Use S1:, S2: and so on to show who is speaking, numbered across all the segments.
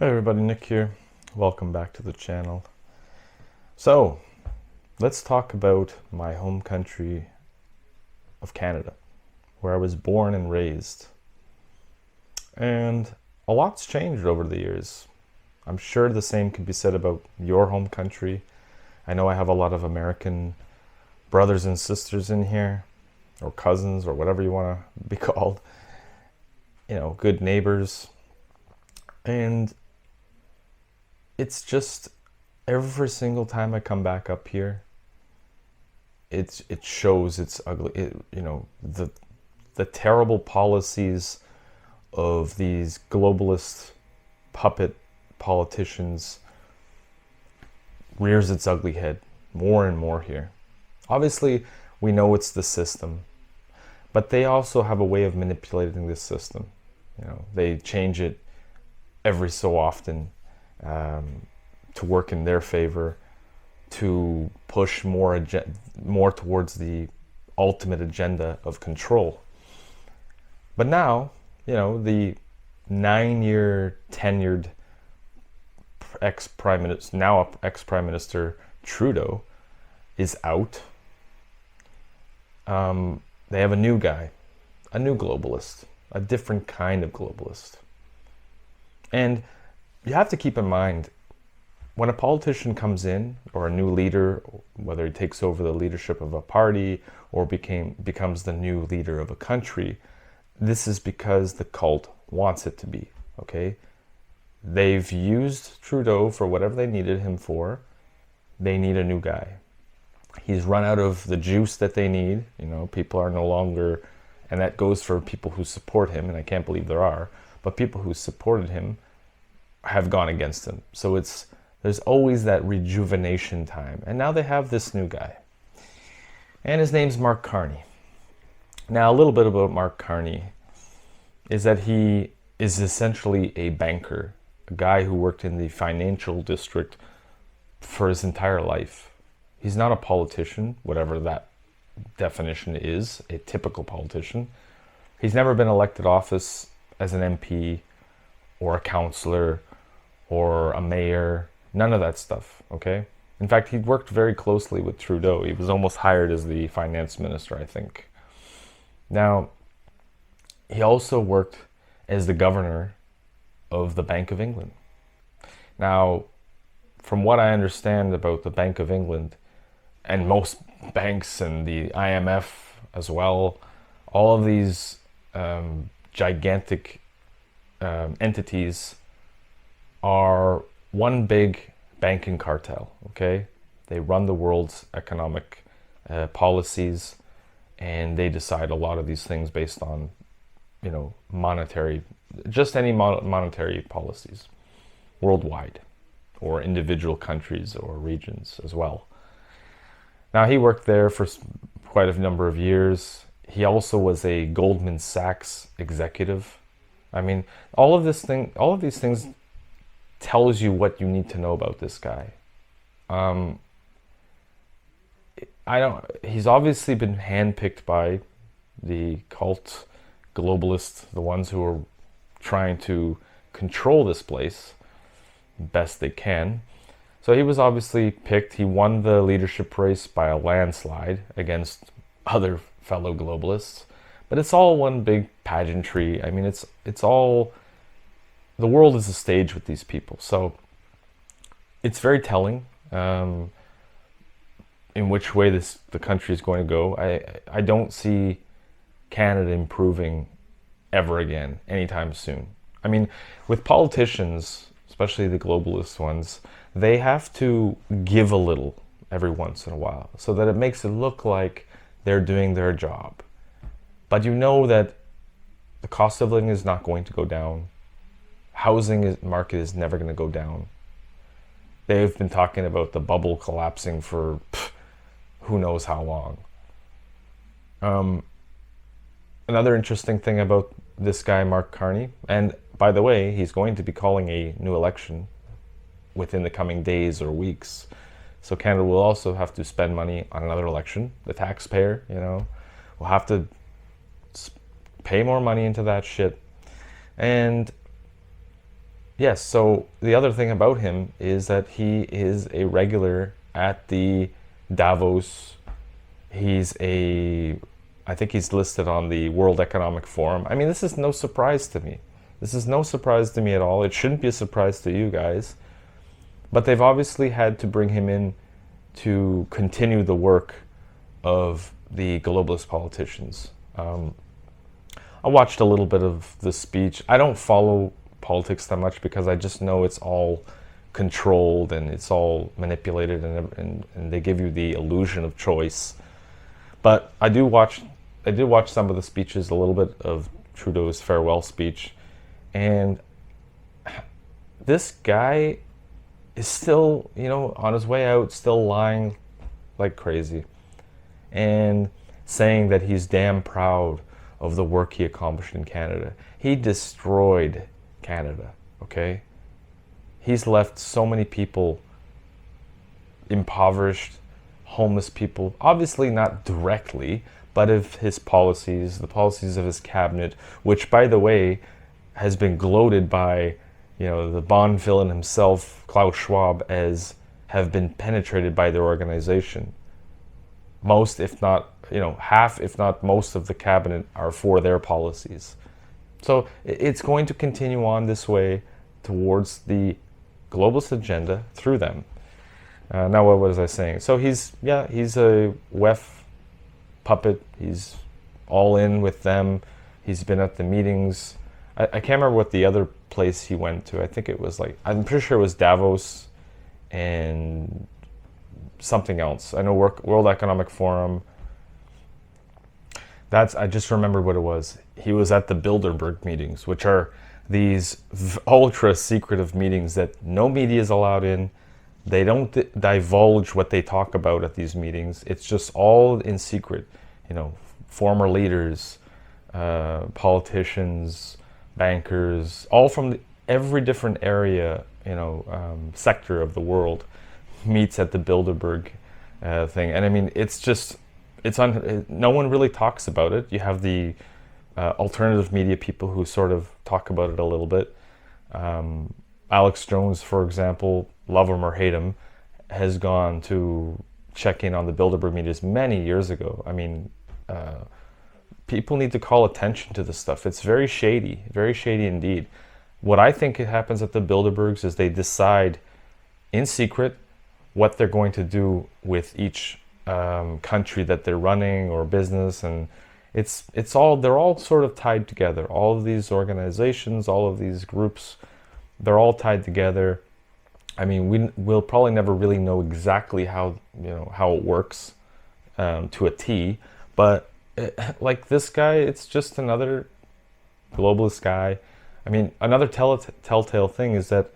S1: Hey everybody, Nick here. Welcome back to the channel. So, let's talk about my home country of Canada, where I was born and raised. And a lot's changed over the years. I'm sure the same can be said about your home country. I know I have a lot of American brothers and sisters in here, or cousins, or whatever you want to be called. Good neighbors. And it's just every single time I come back up here, it shows its ugly. The terrible policies of these globalist puppet politicians rears its ugly head more and more here. Obviously, we know it's the system, but they also have a way of manipulating this system. They change it every so often. To work in their favor, to push more towards the ultimate agenda of control. But now, the 9-year tenured ex-prime minister Trudeau is out. They have a new guy, a new globalist, a different kind of globalist. And you have to keep in mind, when a politician comes in, or a new leader, whether he takes over the leadership of a party or becomes the new leader of a country, this is because the cult wants it to be, okay? They've used Trudeau for whatever they needed him for. They need a new guy. He's run out of the juice that they need. People are no longer, and that goes for people who support him, and I can't believe there are, but people who supported him have gone against him. So there's always that rejuvenation time. And now they have this new guy. And his name's Mark Carney. Now, a little bit about Mark Carney is that he is essentially a banker, a guy who worked in the financial district for his entire life. He's not a politician, whatever that definition is, a typical politician. He's never been elected office as an MP or a councillor or a mayor, none of that stuff, okay? In fact, he worked very closely with Trudeau. He was almost hired as the finance minister, I think. Now, he also worked as the governor of the Bank of England. Now, from what I understand about the Bank of England, and most banks and the IMF as well, all of these gigantic entities are one big banking cartel, okay? They run the world's economic policies, and they decide a lot of these things based on, monetary policies worldwide, or individual countries or regions as well. Now, he worked there for quite a number of years. He also was a Goldman Sachs executive. I mean, all of these things tells you what you need to know about this guy. He's obviously been handpicked by the cult globalists, the ones who are trying to control this place best they can. So he was obviously picked. He won the leadership race by a landslide against other fellow globalists. But it's all one big pageantry. I mean, it's all, the world is a stage with these people. So it's very telling in which way the country is going to go. I don't see Canada improving ever again anytime soon. I mean, with politicians, especially the globalist ones, they have to give a little every once in a while so that it makes it look like they're doing their job. But you know that the cost of living is not going to go down. Housing market is never going to go down. They've been talking about the bubble collapsing for who knows how long. Another interesting thing about this guy, Mark Carney, and by the way, he's going to be calling a new election within the coming days or weeks. So Canada will also have to spend money on another election. The taxpayer, will have to pay more money into that shit. And yes, so the other thing about him is that he is a regular at the Davos. He's a, I think he's listed on the World Economic Forum. I mean, this is no surprise to me. This is no surprise to me at all. It shouldn't be a surprise to you guys. But they've obviously had to bring him in to continue the work of the globalist politicians. I watched a little bit of the speech. I don't follow politics that much because I just know it's all controlled and it's all manipulated, and they give you the illusion of choice. But I did watch some of the speeches, a little bit of Trudeau's farewell speech, and this guy is still, on his way out, still lying like crazy and saying that he's damn proud of the work he accomplished in Canada. He destroyed Canada, okay? He's left so many people impoverished, homeless people, obviously not directly, but of his policies, the policies of his cabinet, which, by the way, has been gloated by, the Bond villain himself, Klaus Schwab, as have been penetrated by their organization. Most, if not, half, if not most of the cabinet are for their policies. So it's going to continue on this way towards the globalist agenda through them. Now, what was I saying? So he's a WEF puppet. He's all in with them. He's been at the meetings. I can't remember what the other place he went to. I think it was I'm pretty sure it was Davos and something else. I know World Economic Forum. I just remembered what it was. He was at the Bilderberg meetings, which are these ultra secretive meetings that no media is allowed in. They don't divulge what they talk about at these meetings. It's just all in secret. Former leaders, politicians, bankers, all from every different area, sector of the world meets at the Bilderberg thing. And I mean, no one really talks about it. You have the alternative media people who sort of talk about it a little bit. Alex Jones, for example, love him or hate him, has gone to check in on the Bilderberg meetings many years ago. I mean, people need to call attention to this stuff. It's very shady indeed. What I think happens at the Bilderbergs is they decide in secret what they're going to do with each country that they're running or business, and they're all sort of tied together. All of these organizations, all of these groups, they're all tied together. I mean, we'll probably never really know exactly how it works to a T, but like this guy, it's just another globalist guy. I mean, another telltale thing is that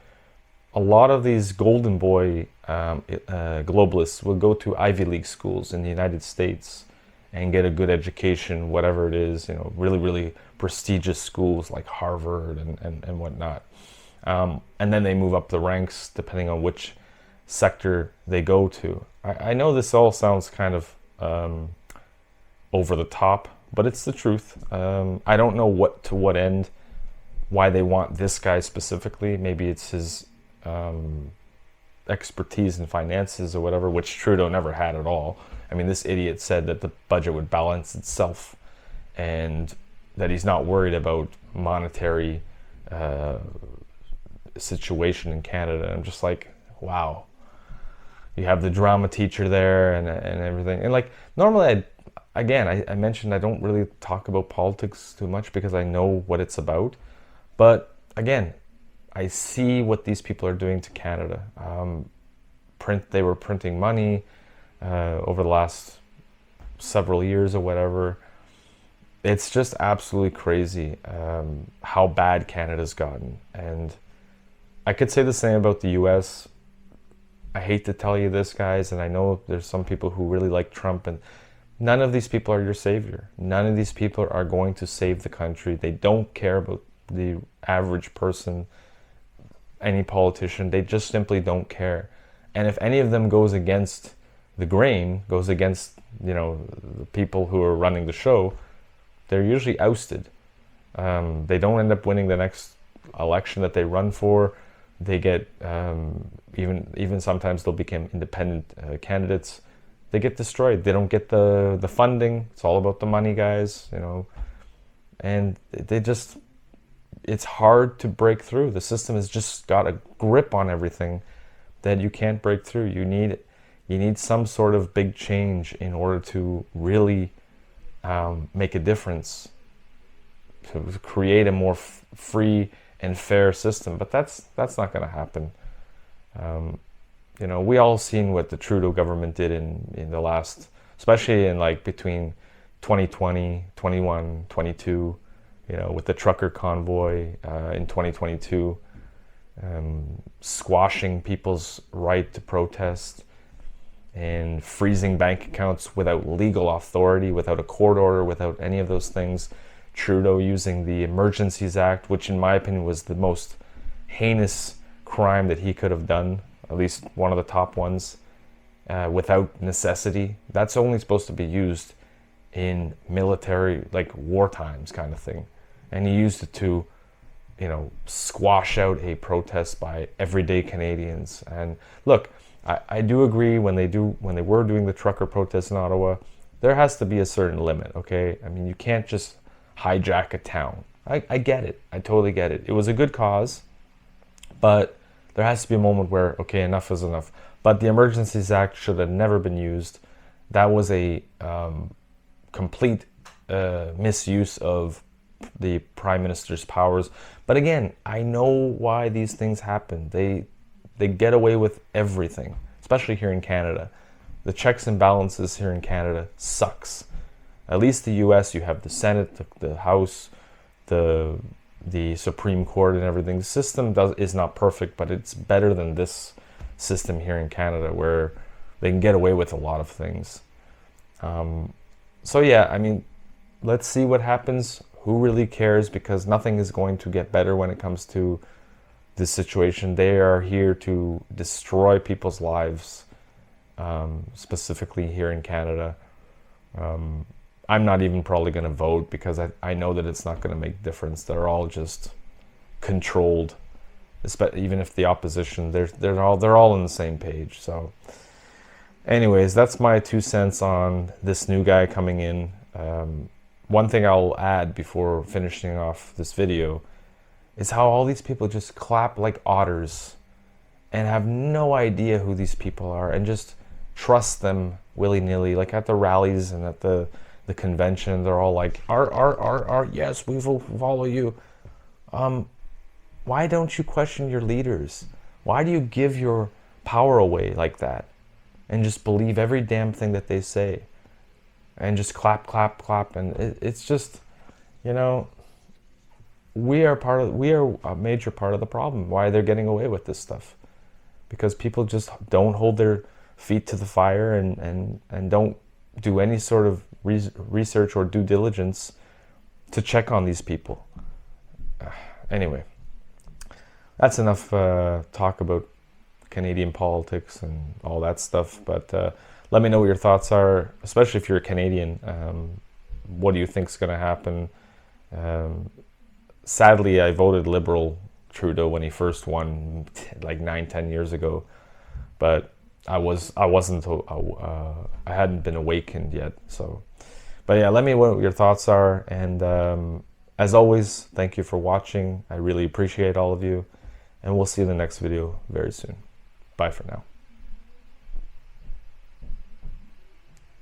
S1: a lot of these golden boy globalists will go to Ivy League schools in the United States and get a good education, whatever it is, really, really prestigious schools like Harvard and whatnot. And then they move up the ranks depending on which sector they go to. I know this all sounds kind of over the top, but it's the truth. I don't know to what end, why they want this guy specifically. Maybe it's his expertise in finances or whatever, which Trudeau never had at all. I mean, this idiot said that the budget would balance itself and that he's not worried about monetary situation in Canada. I'm just like, wow. You have the drama teacher there and everything. And normally, I mentioned I don't really talk about politics too much because I know what it's about. But again, I see what these people are doing to Canada. They were printing money over the last several years or whatever. It's just absolutely crazy how bad Canada's gotten. And I could say the same about the US. I hate to tell you this, guys, and I know there's some people who really like Trump, and none of these people are your savior. None of these people are going to save the country. They don't care about the average person, any politician. They just simply don't care. And if any of them goes against the grain, goes against, the people who are running the show, they're usually ousted. They don't end up winning the next election that they run for, they get even sometimes they'll become independent candidates. They get destroyed. They don't get the funding. It's all about the money, guys. You know, and they just, it's hard to break through. The system has just got a grip on everything that you can't break through. You need some sort of big change in order to really make a difference, to create a more free and fair system. But that's not going to happen. You know, we all seen what the Trudeau government did in the last, especially in like between 2020, 21, 22, you know, with the trucker convoy in 2022, squashing people's right to protest and freezing bank accounts without legal authority, without a court order, without any of those things. Trudeau using the Emergencies Act, which in my opinion was the most heinous crime that he could have done, at least one of the top ones, without necessity. That's only supposed to be used in military, like war times kind of thing. And he used it to, you know, squash out a protest by everyday Canadians. And look, I do agree when they were doing the trucker protests in Ottawa, there has to be a certain limit, okay? I mean, you can't just hijack a town. I get it. I totally get it. It was a good cause, but there has to be a moment where, okay, enough is enough. But the Emergencies Act should have never been used. That was a complete misuse of the Prime Minister's powers. But again, I know why these things happen. They get away with everything, especially here in Canada. The checks and balances here in Canada sucks. At least the US, you have the Senate, the House, the Supreme Court and everything. The system is not perfect, but it's better than this system here in Canada where they can get away with a lot of things. So yeah, I mean, let's see what happens. Who really cares? Because nothing is going to get better when it comes to this situation. They are here to destroy people's lives, specifically here in Canada. I'm not even probably going to vote because I know that it's not going to make a difference. They're all just controlled. Even if the opposition, they're all on the same page. So, anyways, that's my 2 cents on this new guy coming in. One thing I'll add before finishing off this video is how all these people just clap like otters and have no idea who these people are and just trust them willy-nilly, like at the rallies and at the convention. They're all like, yes, we will follow you. Why don't you question your leaders? Why do you give your power away like that and just believe every damn thing that they say and just clap, clap, clap? And it's just, you know, we are a major part of the problem. Why they're getting away with this stuff? Because people just don't hold their feet to the fire and don't do any sort of research or due diligence to check on these people. Anyway, that's enough talk about Canadian politics and all that stuff. But let me know what your thoughts are, especially if you're a Canadian. What do you think is going to happen? Sadly, I voted Liberal Trudeau when he first won, like 9-10 years ago. But I hadn't been awakened yet. So, but yeah, let me know what your thoughts are. And as always, thank you for watching. I really appreciate all of you. And we'll see you in the next video very soon. Bye for now.